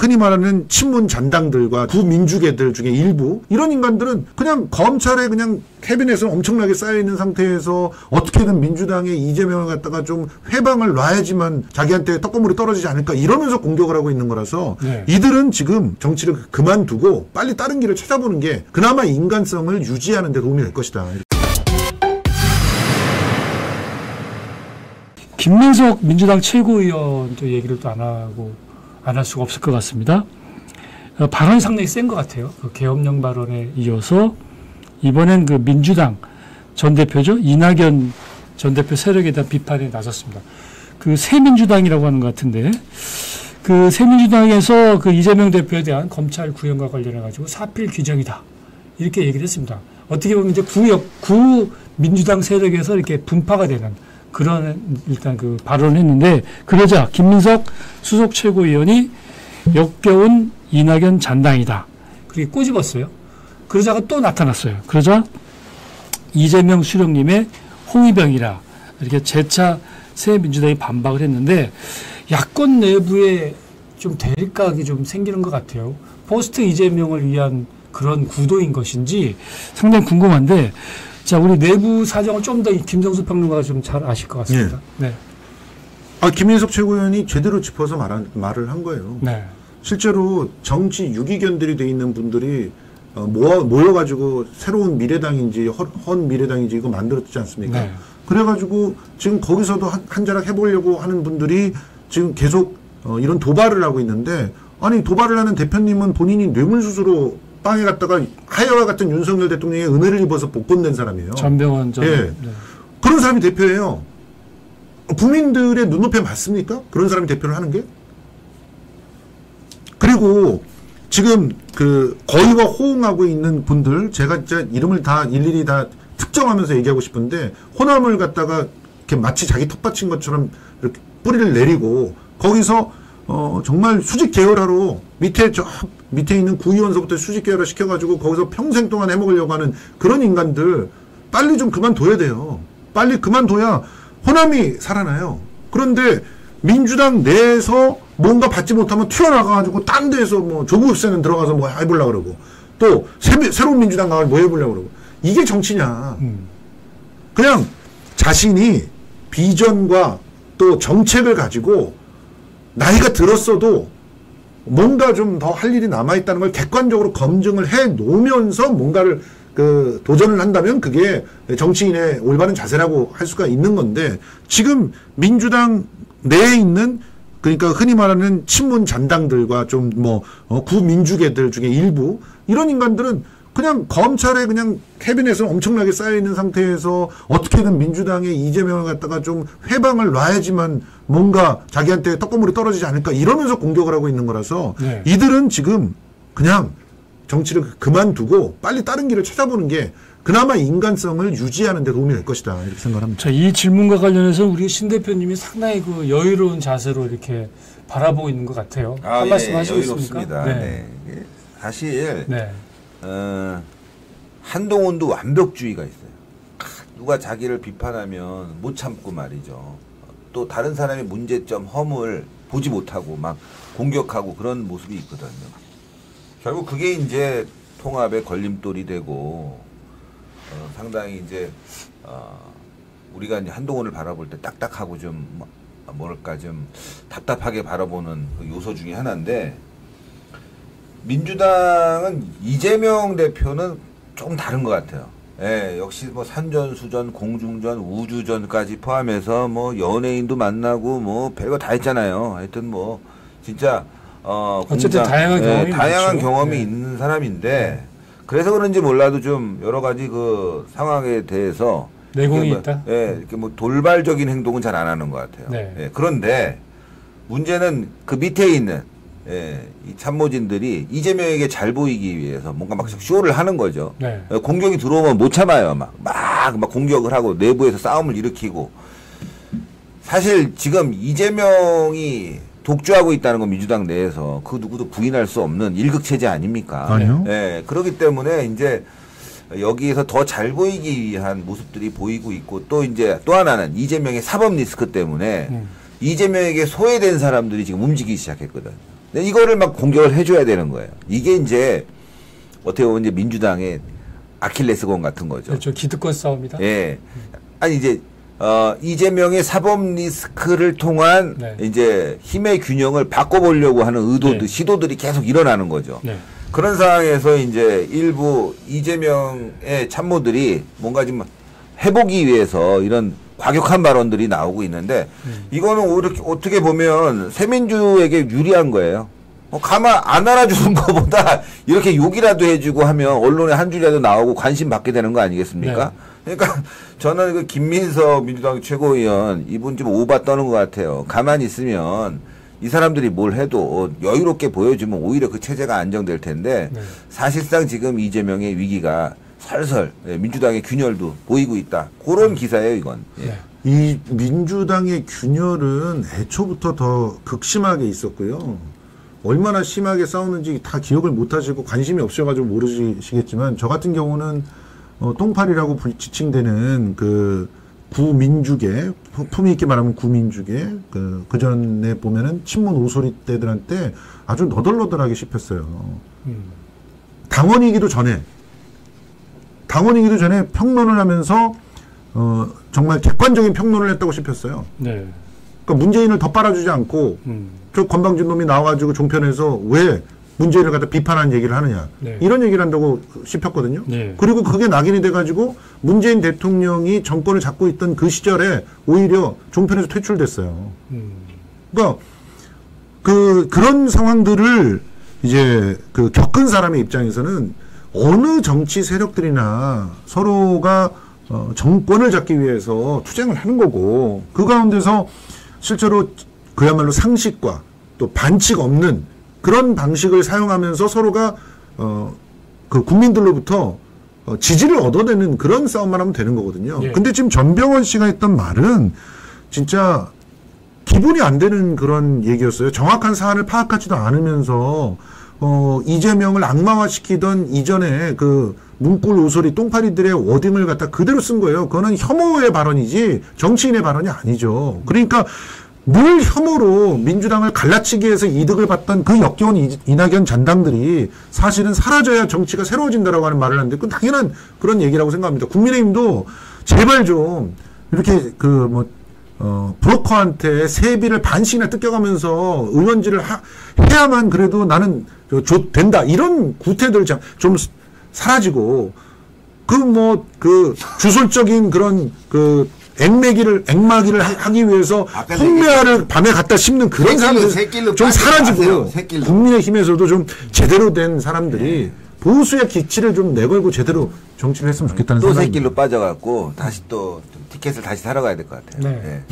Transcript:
흔히 말하는 친문 잔당들과 구민주계들 중에 일부 이런 인간들은 그냥 검찰에 그냥 캐비넷에 엄청나게 쌓여있는 상태에서 어떻게든 민주당의 이재명을 갖다가 좀 회방을 놔야지만 자기한테 떡고물이 떨어지지 않을까 이러면서 공격을 하고 있는 거라서 네. 이들은 지금 정치를 그만두고 빨리 다른 길을 찾아보는 게 그나마 인간성을 유지하는 데 도움이 될 것이다. 김민석 민주당 최고위원도 얘기를 또 안 할 수가 없을 것 같습니다. 발언이 상당히 센 것 같아요. 그 계엄령 발언에 이어서 이번엔 그 민주당 전 대표죠. 이낙연 전 대표 세력에 대한 비판에 나섰습니다. 그 새민주당이라고 하는 것 같은데 그 새민주당에서 그 이재명 대표에 대한 검찰 구형과 관련해 가지고 사필 규정이다. 이렇게 얘기를 했습니다. 어떻게 보면 이제 구 민주당 세력에서 이렇게 분파가 되는 그런 일단 그 발언을 했는데 그러자 김민석 수석 최고위원이 역겨운 이낙연 잔당이다. 그렇게 꼬집었어요. 그러다가 또 나타났어요. 그러자 이재명 수령님의 홍위병이라 이렇게 재차 새민주당이 반박을 했는데 야권 내부에 좀 대립각이 좀 생기는 것 같아요. 포스트 이재명을 위한 그런 구도인 것인지 상당히 궁금한데 자, 우리 내부 사정을 좀 더 김성수 평론가가 좀 잘 아실 것 같습니다. 예. 네. 김민석 최고위원이 제대로 짚어서 말을 한 거예요. 네. 실제로 정치 유기견들이 돼 있는 분들이 모여가지고 새로운 미래당인지 헌 미래당인지 이거 만들었지 않습니까? 네. 그래가지고 지금 거기서도 한 자락 해보려고 하는 분들이 지금 계속 이런 도발을 하고 있는데 아니 도발을 하는 대표님은 본인이 뇌물수수로 빵에 갔다가 하야와 같은 윤석열 대통령의 은혜를 입어서 복권된 사람이에요. 전병헌 전. 예. 네. 그런 사람이 대표예요. 국민들의 눈높이에 맞습니까? 그런 사람이 대표를 하는 게? 그리고 지금 그 거의와 호응하고 있는 분들 제가 진짜 이름을 다 일일이 다 특정하면서 얘기하고 싶은데 호남을 갖다가 이렇게 마치 자기 텃밭인 것처럼 이렇게 뿌리를 내리고 거기서 정말 수직 계열화로 밑에 있는 구의원서부터 수직 계열화 시켜가지고 거기서 평생 동안 해먹으려고 하는 그런 인간들 빨리 좀 그만둬야 돼요. 빨리 그만둬야 호남이 살아나요. 그런데 민주당 내에서 뭔가 받지 못하면 튀어나가가지고 딴 데에서 뭐 조국세는 들어가서 뭐 해보려고 그러고 또 새로운 민주당 가서 뭐 해보려고 그러고 이게 정치냐. 그냥 자신이 비전과 또 정책을 가지고 나이가 들었어도 뭔가 좀 더 할 일이 남아있다는 걸 객관적으로 검증을 해 놓으면서 뭔가를 도전을 한다면 그게 정치인의 올바른 자세라고 할 수가 있는 건데 지금 민주당 내에 있는 그러니까 흔히 말하는 친문 잔당들과 좀 구민주계들 중에 일부 이런 인간들은 그냥 검찰에 그냥 캐비넷에 엄청나게 쌓여있는 상태에서 어떻게든 민주당의 이재명을 갖다가 좀 회방을 놔야지만 뭔가 자기한테 떡고물이 떨어지지 않을까 이러면서 공격을 하고 있는 거라서 네. 이들은 지금 그냥 정치를 그만두고 빨리 다른 길을 찾아보는 게 그나마 인간성을 유지하는 데 도움이 될 것이다 이렇게 생각합니다. 자, 이 질문과 관련해서 우리 신 대표님이 상당히 그 여유로운 자세로 이렇게 바라보고 있는 것 같아요. 한 말씀 하시겠습니까? 네. 네. 사실 네. 한동훈도 완벽주의가 있어요. 누가 자기를 비판하면 못 참고 말이죠. 또 다른 사람의 문제점, 허물 보지 못하고 막 공격하고 그런 모습이 있거든요. 결국 그게 이제 통합의 걸림돌이 되고 상당히 이제 우리가 이제 한동훈을 바라볼 때 딱딱하고 좀 뭐랄까 좀 답답하게 바라보는 그 요소 중에 하나인데 민주당은 이재명 대표는 조금 다른 것 같아요. 예, 역시 뭐 산전수전, 공중전, 우주전까지 포함해서 뭐 연예인도 만나고 뭐 별거 다 했잖아요. 하여튼 뭐 진짜 어쨌든 다양한 경험이 있는 사람인데 그래서 그런지 몰라도 좀 여러 가지 그 상황에 대해서 내공이 있다. 예, 이렇게 뭐 돌발적인 행동은 잘 안 하는 것 같아요. 네. 예, 그런데 문제는 그 밑에 있는 이 참모진들이 이재명에게 잘 보이기 위해서 뭔가 막 쇼를 하는 거죠. 네. 공격이 들어오면 못 참아요. 막 공격을 하고 내부에서 싸움을 일으키고 사실 지금 이재명이 독주하고 있다는 건 민주당 내에서 그 누구도 부인할 수 없는 일극체제 아닙니까? 아니요. 예, 그렇기 때문에 이제 여기에서 더 잘 보이기 위한 모습들이 보이고 있고 또 이제 또 하나는 이재명의 사법 리스크 때문에 이재명에게 소외된 사람들이 지금 움직이기 시작했거든. 근데 이거를 막 공격을 해줘야 되는 거예요. 이게 이제 어떻게 보면 이제 민주당의 아킬레스건 같은 거죠. 그렇죠. 기득권 싸움이다. 예. 아니 이제 이재명의 사법 리스크를 통한 네. 이제 힘의 균형을 바꿔보려고 하는 의도들, 네. 시도들이 계속 일어나는 거죠. 네. 그런 상황에서 이제 일부 이재명의 참모들이 뭔가 좀 해보기 위해서 이런 과격한 발언들이 나오고 있는데 이거는 어떻게 보면 새민주에게 유리한 거예요. 가만 안 알아주는 것보다 이렇게 욕이라도 해주고 하면 언론에 한 줄이라도 나오고 관심 받게 되는 거 아니겠습니까? 네. 그러니까 저는 그 김민석 민주당 최고위원 이분 좀 오바 떠는 것 같아요. 가만히 있으면 이 사람들이 뭘 해도 여유롭게 보여주면 오히려 그 체제가 안정될 텐데 네. 사실상 지금 이재명의 위기가 설설 민주당의 균열도 보이고 있다. 그런 기사예요, 이건. 예. 네. 이 민주당의 균열은 애초부터 더 극심하게 있었고요. 얼마나 심하게 싸우는지 다 기억을 못 하시고 관심이 없어가지고 모르시겠지만 저 같은 경우는 똥파리라고 지칭되는 그 구민주계, 품위 있게 말하면 구민주계, 그 전에 보면은 친문 오소리 때들한테 아주 너덜너덜하게 씹혔어요. 당원이기도 전에 평론을 하면서 정말 객관적인 평론을 했다고 씹혔어요. 네. 그러니까 문재인을 더 빨아주지 않고 저 건방진 놈이 나와가지고 종편에서 왜 문재인을 갖다 비판하는 얘기를 하느냐. 네. 이런 얘기를 한다고 씹혔거든요. 네. 그리고 그게 낙인이 돼가지고 문재인 대통령이 정권을 잡고 있던 그 시절에 오히려 종편에서 퇴출됐어요. 그러니까 그런 상황들을 이제 겪은 사람의 입장에서는 어느 정치 세력들이나 서로가 정권을 잡기 위해서 투쟁을 하는 거고 그 가운데서 실제로 그야말로 상식과 또 반칙 없는 그런 방식을 사용하면서 서로가 그 국민들로부터 지지를 얻어내는 그런 싸움만 하면 되는 거거든요. 예. 근데 지금 전병헌 씨가 했던 말은 진짜 기본이 안 되는 그런 얘기였어요. 정확한 사안을 파악하지도 않으면서 이재명을 악마화시키던 이전에 그 문꿀 오소리 똥파리들의 워딩을 갖다 그대로 쓴 거예요. 그거는 혐오의 발언이지 정치인의 발언이 아니죠. 그러니까 늘 혐오로 민주당을 갈라치기 위해서 이득을 봤던 그 역겨운 이낙연 잔당들이 사실은 사라져야 정치가 새로워진다라고 하는 말을 하는데 그건 당연한 그런 얘기라고 생각합니다. 국민의힘도 제발 좀 이렇게 브로커한테 세비를 반씩이나 뜯겨가면서 의원직을 해야만 그래도 나는 된다. 이런 구태들 좀 사라지고 주술적인 그런 액마기를 하기 위해서 홍매화를 밤에 갖다 심는 그런 사람들 좀 사라지고 국민의힘에서도 좀 제대로 된 사람들이 보수의 기치를 좀 내걸고 제대로 정치를 했으면 좋겠다는 또 생각이 새길로 빠져갖고 다시 또 티켓을 다시 사러 가야 될 것 같아요. 네. 예.